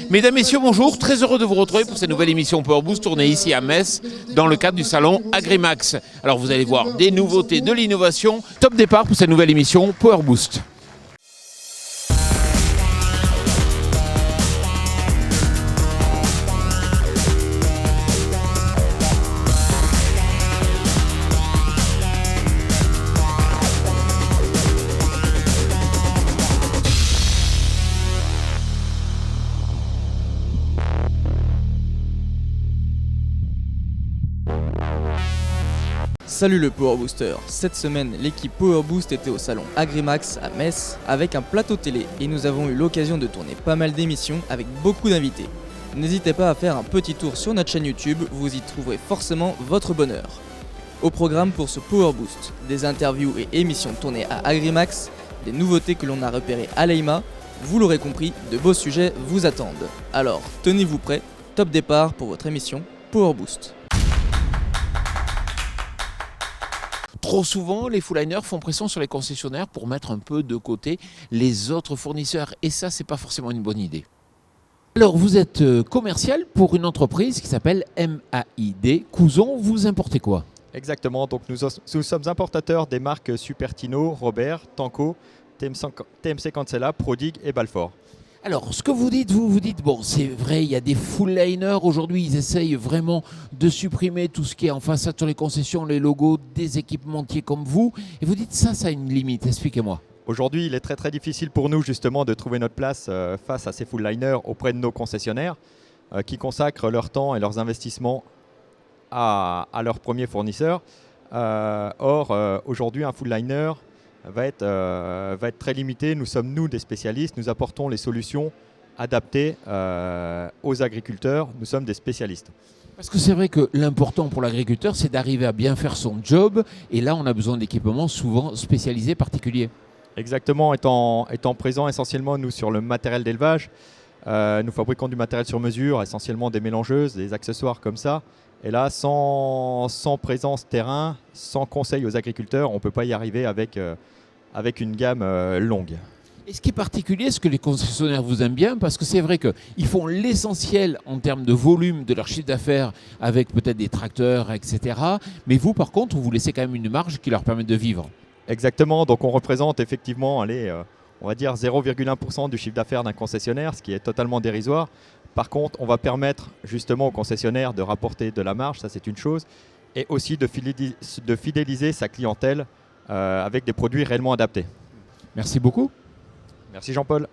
Mesdames, Messieurs, bonjour, très heureux de vous retrouver pour cette nouvelle émission Power Boost tournée ici à Metz dans le cadre du salon Agrimax. Alors vous allez voir des nouveautés, de l'innovation. Top départ pour cette nouvelle émission Power Boost. Salut le Power Booster. Cette semaine, l'équipe Power Boost était au salon Agrimax à Metz avec un plateau télé et nous avons eu l'occasion de tourner pas mal d'émissions avec beaucoup d'invités. N'hésitez pas à faire un petit tour sur notre chaîne YouTube, vous y trouverez forcément votre bonheur. Au programme pour ce Power Boost, des interviews et émissions tournées à Agrimax, des nouveautés que l'on a repérées à l'EIMA, vous l'aurez compris, de beaux sujets vous attendent. Alors, tenez-vous prêts, top départ pour votre émission Power Boost. Trop souvent, les full-liners font pression sur les concessionnaires pour mettre un peu de côté les autres fournisseurs. Et ça, c'est pas forcément une bonne idée. Alors, vous êtes commercial pour une entreprise qui s'appelle MAID. Couson, vous importez quoi? Exactement, donc nous sommes importateurs des marques Supertino, Robert, Tanco, TMC Cancela, Prodigue et Balfour. Alors, ce que vous dites, bon, c'est vrai, il y a des full-liners. Aujourd'hui, ils essayent vraiment de supprimer tout ce qui est en façade sur les concessions, les logos des équipementiers comme vous. Et vous dites, ça a une limite. Expliquez-moi. Aujourd'hui, il est très difficile pour nous justement de trouver notre place face à ces full-liners auprès de nos concessionnaires qui consacrent leur temps et leurs investissements à leur premier fournisseur. Or, aujourd'hui, un full-liner va être très limité. Nous sommes, des spécialistes. Nous apportons les solutions adaptées aux agriculteurs. Nous sommes des spécialistes. Parce que c'est vrai que l'important pour l'agriculteur, c'est d'arriver à bien faire son job. Et là, on a besoin d'équipements souvent spécialisés, particuliers. Exactement. Étant présents essentiellement, nous, sur le matériel d'élevage, nous fabriquons du matériel sur mesure, essentiellement des mélangeuses, des accessoires comme ça. Et là, sans présence terrain, sans conseil aux agriculteurs, on ne peut pas y arriver avec une gamme longue. Et ce qui est particulier, ce que les concessionnaires vous aiment bien, parce que c'est vrai qu'ils font l'essentiel en termes de volume de leur chiffre d'affaires avec peut-être des tracteurs, etc. Mais vous, par contre, vous laissez quand même une marge qui leur permet de vivre. Exactement, donc on représente effectivement, on va dire 0,1% du chiffre d'affaires d'un concessionnaire, ce qui est totalement dérisoire. Par contre, on va permettre justement au concessionnaire de rapporter de la marge, ça c'est une chose, et aussi de fidéliser sa clientèle avec des produits réellement adaptés. Merci beaucoup. Merci Jean-Paul.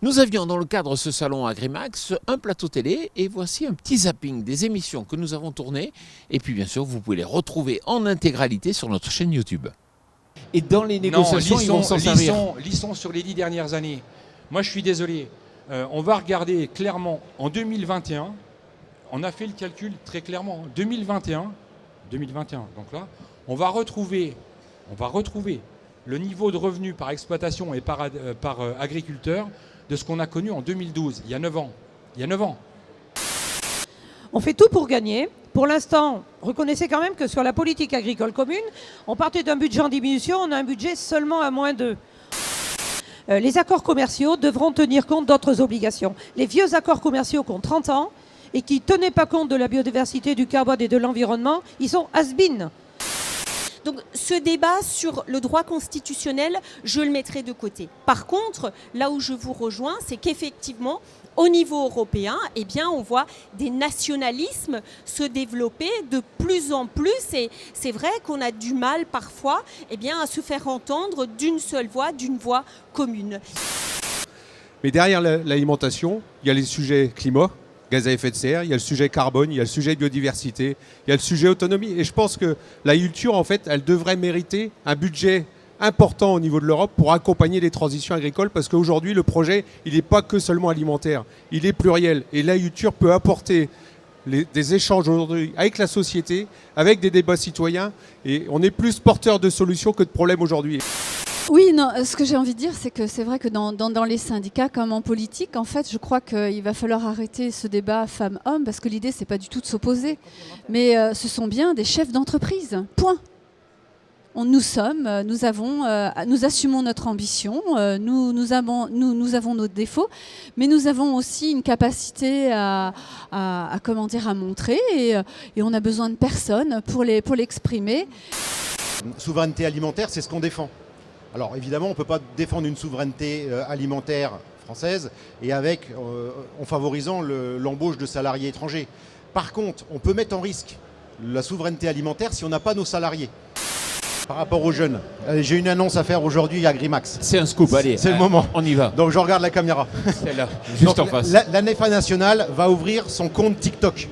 Nous avions dans le cadre de ce salon Agrimax un plateau télé et voici un petit zapping des émissions que nous avons tournées. Et puis bien sûr, vous pouvez les retrouver en intégralité sur notre chaîne YouTube. Et dans les négociations, ils vont s'en servir. Lissons sur les 10 dernières années. Moi, je suis désolé. On va regarder clairement en 2021. On a fait le calcul très clairement. 2021. Donc là, on va retrouver le niveau de revenus par exploitation et par agriculteur de ce qu'on a connu en 2012, il y a 9 ans. On fait tout pour gagner. Pour l'instant, reconnaissez quand même que sur la politique agricole commune, on partait d'un budget en diminution, on a un budget seulement à -2. Les accords commerciaux devront tenir compte d'autres obligations. Les vieux accords commerciaux qui ont 30 ans et qui ne tenaient pas compte de la biodiversité, du carbone et de l'environnement, ils sont has-been. Donc ce débat sur le droit constitutionnel, je le mettrai de côté. Par contre, là où je vous rejoins, c'est qu'effectivement, au niveau européen, eh bien, on voit des nationalismes se développer de plus en plus. Et c'est vrai qu'on a du mal parfois eh bien, à se faire entendre d'une seule voix, d'une voix commune. Mais derrière l'alimentation, il y a les sujets climat, gaz à effet de serre, il y a le sujet carbone, il y a le sujet biodiversité, il y a le sujet autonomie. Et je pense que l'agriculture, en fait, elle devrait mériter un budget important au niveau de l'Europe pour accompagner les transitions agricoles, parce qu'aujourd'hui, le projet, il n'est pas que seulement alimentaire, il est pluriel. Et l'agriculture peut apporter des échanges aujourd'hui avec la société, avec des débats citoyens, et on est plus porteur de solutions que de problèmes aujourd'hui. Oui, non, ce que j'ai envie de dire, c'est que c'est vrai que dans les syndicats comme en politique, en fait, je crois qu'il va falloir arrêter ce débat femmes-hommes, parce que l'idée, c'est pas du tout de s'opposer, mais ce sont bien des chefs d'entreprise, point. nous assumons notre ambition, nous avons nos défauts, mais nous avons aussi une capacité à montrer et on a besoin de personnes pour l'exprimer. Souveraineté alimentaire, c'est ce qu'on défend. Alors évidemment, on ne peut pas défendre une souveraineté alimentaire française et en favorisant l'embauche de salariés étrangers. Par contre, on peut mettre en risque la souveraineté alimentaire si on n'a pas nos salariés. Par rapport aux jeunes, j'ai une annonce à faire aujourd'hui à Agrimax. C'est un scoop, allez. C'est le moment. On y va. Donc je regarde la caméra. C'est là, juste donc, en face. La NEFA nationale va ouvrir son compte TikTok.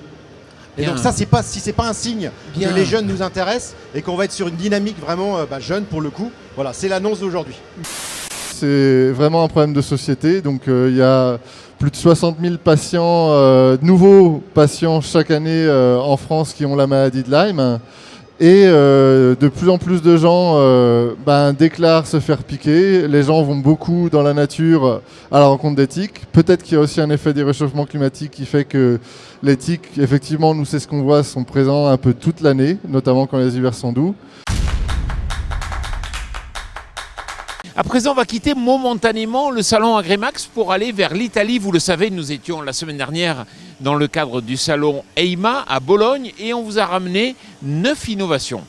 Et Bien. donc ça, si c'est pas un signe Bien. que les jeunes nous intéressent et qu'on va être sur une dynamique vraiment jeune pour le coup, voilà, c'est l'annonce d'aujourd'hui. C'est vraiment un problème de société. Donc il y a plus de 60 000 patients, nouveaux patients chaque année en France qui ont la maladie de Lyme. Et de plus en plus de gens déclarent se faire piquer. Les gens vont beaucoup dans la nature à la rencontre des tiques. Peut-être qu'il y a aussi un effet des réchauffements climatiques qui fait que les tiques, effectivement, nous c'est ce qu'on voit, sont présents un peu toute l'année, notamment quand les hivers sont doux. À présent, on va quitter momentanément le salon Agrimax pour aller vers l'Italie. Vous le savez, nous étions la semaine dernière dans le cadre du salon EIMA à Bologne et on vous a ramené 9 innovations.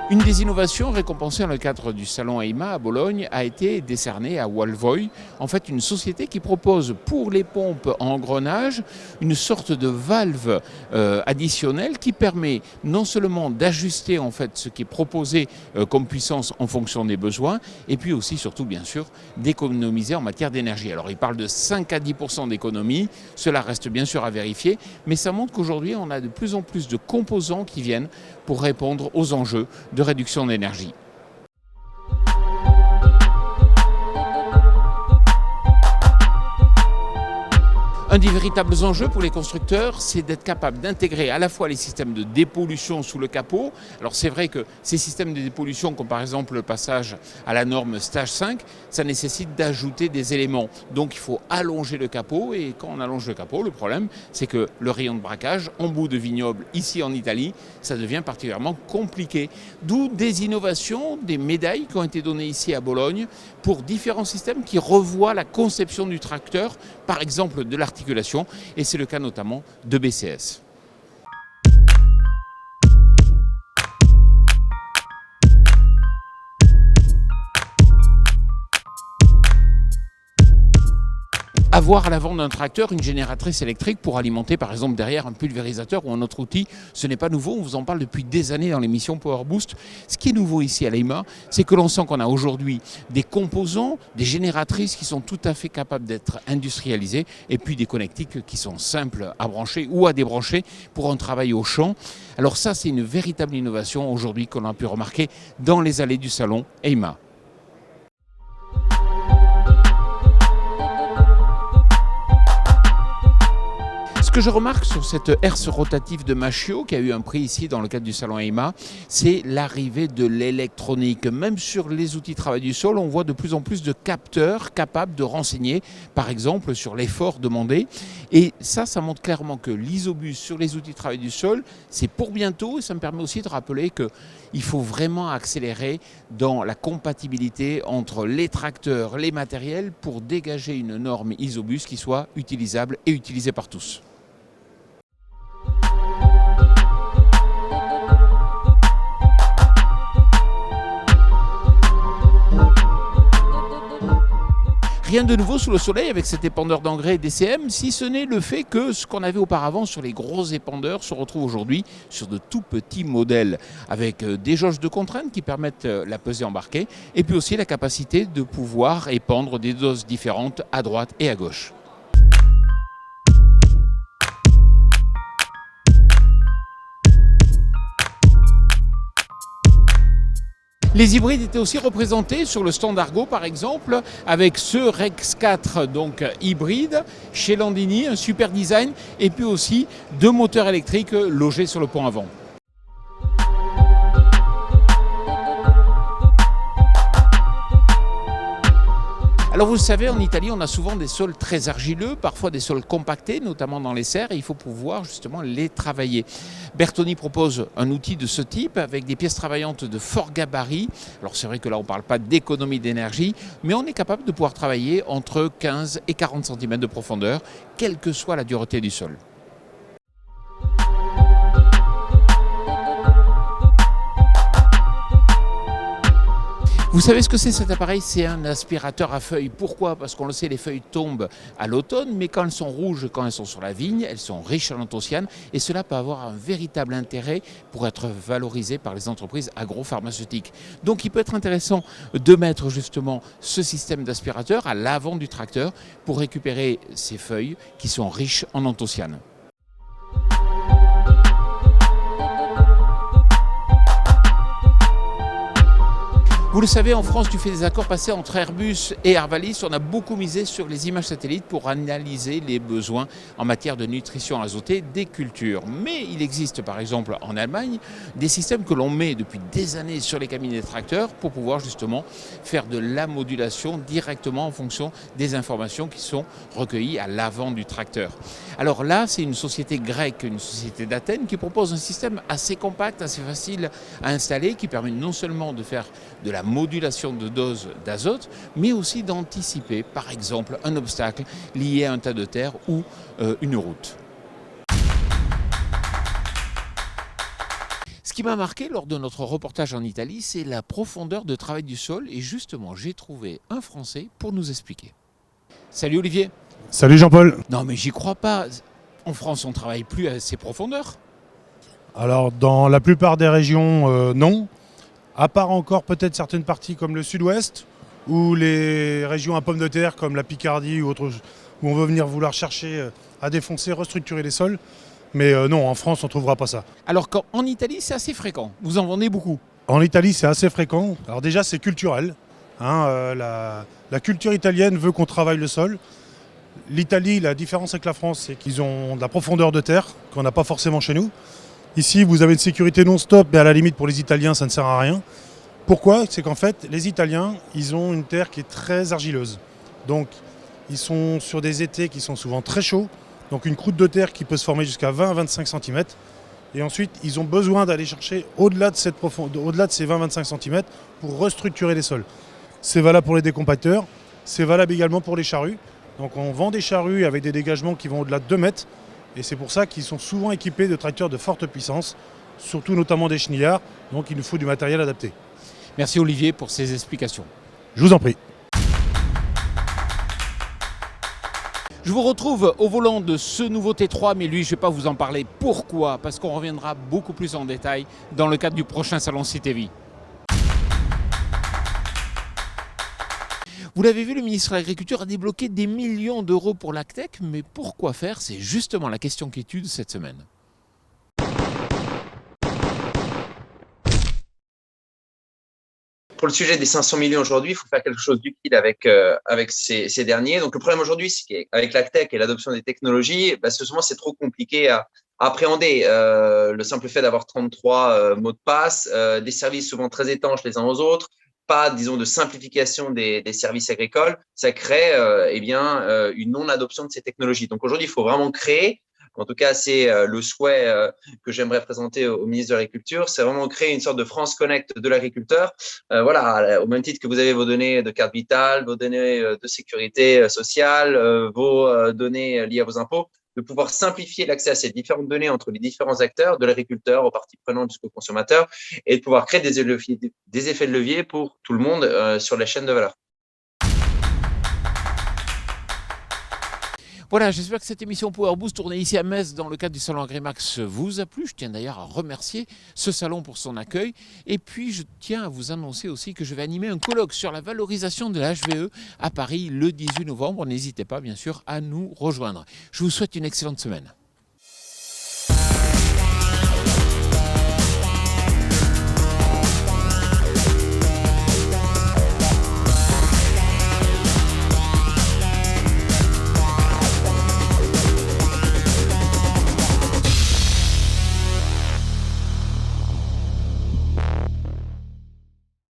Une des innovations récompensées dans le cadre du salon EIMA à Bologne a été décernée à Walvoy, en fait une société qui propose pour les pompes en engrenage une sorte de valve additionnelle qui permet non seulement d'ajuster en fait ce qui est proposé comme puissance en fonction des besoins, et puis aussi surtout bien sûr d'économiser en matière d'énergie. Alors il parle de 5 à 10% d'économie, cela reste bien sûr à vérifier, mais ça montre qu'aujourd'hui on a de plus en plus de composants qui viennent pour répondre aux enjeux de réduction d'énergie. Un des véritables enjeux pour les constructeurs, c'est d'être capable d'intégrer à la fois les systèmes de dépollution sous le capot. Alors c'est vrai que ces systèmes de dépollution, comme par exemple le passage à la norme Stage 5, ça nécessite d'ajouter des éléments. Donc il faut allonger le capot et quand on allonge le capot, le problème c'est que le rayon de braquage en bout de vignoble ici en Italie, ça devient particulièrement compliqué. D'où des innovations, des médailles qui ont été données ici à Bologne pour différents systèmes qui revoient la conception du tracteur, par exemple de l'articulation, et c'est le cas notamment de BCS. Avoir à l'avant d'un tracteur une génératrice électrique pour alimenter par exemple derrière un pulvérisateur ou un autre outil, ce n'est pas nouveau, on vous en parle depuis des années dans l'émission Power Boost. Ce qui est nouveau ici à l'EIMA, c'est que l'on sent qu'on a aujourd'hui des composants, des génératrices qui sont tout à fait capables d'être industrialisées et puis des connectiques qui sont simples à brancher ou à débrancher pour un travail au champ. Alors ça, c'est une véritable innovation aujourd'hui qu'on a pu remarquer dans les allées du salon EIMA. Ce que je remarque sur cette herse rotative de Machio, qui a eu un prix ici dans le cadre du salon EIMA, c'est l'arrivée de l'électronique. Même sur les outils de travail du sol, on voit de plus en plus de capteurs capables de renseigner, par exemple, sur l'effort demandé. Et ça montre clairement que l'isobus sur les outils de travail du sol, c'est pour bientôt. Et ça me permet aussi de rappeler qu'il faut vraiment accélérer dans la compatibilité entre les tracteurs, les matériels, pour dégager une norme isobus qui soit utilisable et utilisée par tous. Rien de nouveau sous le soleil avec cet épandeur d'engrais DCM, si ce n'est le fait que ce qu'on avait auparavant sur les gros épandeurs se retrouve aujourd'hui sur de tout petits modèles, avec des jauges de contrainte qui permettent la pesée embarquée, et puis aussi la capacité de pouvoir épandre des doses différentes à droite et à gauche. Les hybrides étaient aussi représentés sur le stand Argo par exemple, avec ce Rex 4 donc hybride chez Landini, un super design, et puis aussi 2 moteurs électriques logés sur le pont avant. Alors vous le savez, en Italie, on a souvent des sols très argileux, parfois des sols compactés, notamment dans les serres, et il faut pouvoir justement les travailler. Bertoni propose un outil de ce type avec des pièces travaillantes de fort gabarit. Alors c'est vrai que là on ne parle pas d'économie d'énergie, mais on est capable de pouvoir travailler entre 15 et 40 cm de profondeur, quelle que soit la dureté du sol. Vous savez ce que c'est cet appareil? C'est un aspirateur à feuilles. Pourquoi? Parce qu'on le sait, les feuilles tombent à l'automne, mais quand elles sont rouges, quand elles sont sur la vigne, elles sont riches en anthocyanes et cela peut avoir un véritable intérêt pour être valorisé par les entreprises agropharmaceutiques. Donc il peut être intéressant de mettre justement ce système d'aspirateur à l'avant du tracteur pour récupérer ces feuilles qui sont riches en anthocyanes. Vous le savez, en France, du fait des accords passés entre Airbus et Arvalis, on a beaucoup misé sur les images satellites pour analyser les besoins en matière de nutrition azotée des cultures. Mais il existe par exemple en Allemagne des systèmes que l'on met depuis des années sur les cabinets de tracteurs pour pouvoir justement faire de la modulation directement en fonction des informations qui sont recueillies à l'avant du tracteur. Alors là, c'est une société grecque, une société d'Athènes qui propose un système assez compact, assez facile à installer, qui permet non seulement de faire de la modulation de dose d'azote, mais aussi d'anticiper, par exemple, un obstacle lié à un tas de terre ou une route. Ce qui m'a marqué lors de notre reportage en Italie, c'est la profondeur de travail du sol et justement, j'ai trouvé un Français pour nous expliquer. Salut Olivier. Salut Jean-Paul. Non mais j'y crois pas. En France, on ne travaille plus à ces profondeurs. Alors dans la plupart des régions, non. À part encore peut-être certaines parties comme le sud-ouest ou les régions à pommes de terre comme la Picardie ou autre, où on veut venir vouloir chercher à défoncer, restructurer les sols. Mais non, en France, on ne trouvera pas ça. Alors qu'en Italie, c'est assez fréquent. Vous en vendez beaucoup. En Italie, c'est assez fréquent. Alors déjà, c'est culturel. La culture italienne veut qu'on travaille le sol. L'Italie, la différence avec la France, c'est qu'ils ont de la profondeur de terre qu'on n'a pas forcément chez nous. Ici, vous avez une sécurité non-stop, mais à la limite, pour les Italiens, ça ne sert à rien. Pourquoi? C'est qu'en fait, les Italiens, ils ont une terre qui est très argileuse. Donc, ils sont sur des étés qui sont souvent très chauds. Donc, une croûte de terre qui peut se former jusqu'à 20 à 25 cm. Et ensuite, ils ont besoin d'aller chercher au-delà de ces 20-25 cm pour restructurer les sols. C'est valable pour les décompacteurs. C'est valable également pour les charrues. Donc, on vend des charrues avec des dégagements qui vont au-delà de 2 mètres. Et c'est pour ça qu'ils sont souvent équipés de tracteurs de forte puissance, surtout notamment des chenillards, donc il nous faut du matériel adapté. Merci Olivier pour ces explications. Je vous en prie. Je vous retrouve au volant de ce nouveau T3, mais lui, je ne vais pas vous en parler. Pourquoi? Parce qu'on reviendra beaucoup plus en détail dans le cadre du prochain salon Cité-Vie. Vous l'avez vu, le ministre de l'Agriculture a débloqué des millions d'euros pour l'AgTech, mais pourquoi faire? C'est justement la question qui tue de cette semaine. Pour le sujet des 500 millions aujourd'hui, il faut faire quelque chose d'utile avec ces derniers. Donc le problème aujourd'hui, c'est qu'avec l'AgTech et l'adoption des technologies, souvent c'est trop compliqué à appréhender. Le simple fait d'avoir 33 mots de passe, des services souvent très étanches les uns aux autres, pas, disons, de simplification des services agricoles, ça crée une non-adoption de ces technologies. Donc aujourd'hui, il faut vraiment créer, en tout cas c'est le souhait que j'aimerais présenter au ministre de l'Agriculture, c'est vraiment créer une sorte de France Connect de l'agriculteur. Au même titre que vous avez vos données de carte vitale, vos données de sécurité sociale, vos données liées à vos impôts, de pouvoir simplifier l'accès à ces différentes données entre les différents acteurs, de l'agriculteur aux parties prenantes jusqu'au consommateur, et de pouvoir créer des effets de levier pour tout le monde sur la chaîne de valeur. Voilà, j'espère que cette émission Power Boost tournée ici à Metz dans le cadre du salon Agrimax vous a plu. Je tiens d'ailleurs à remercier ce salon pour son accueil. Et puis, je tiens à vous annoncer aussi que je vais animer un colloque sur la valorisation de la HVE à Paris le 18 novembre. N'hésitez pas, bien sûr, à nous rejoindre. Je vous souhaite une excellente semaine.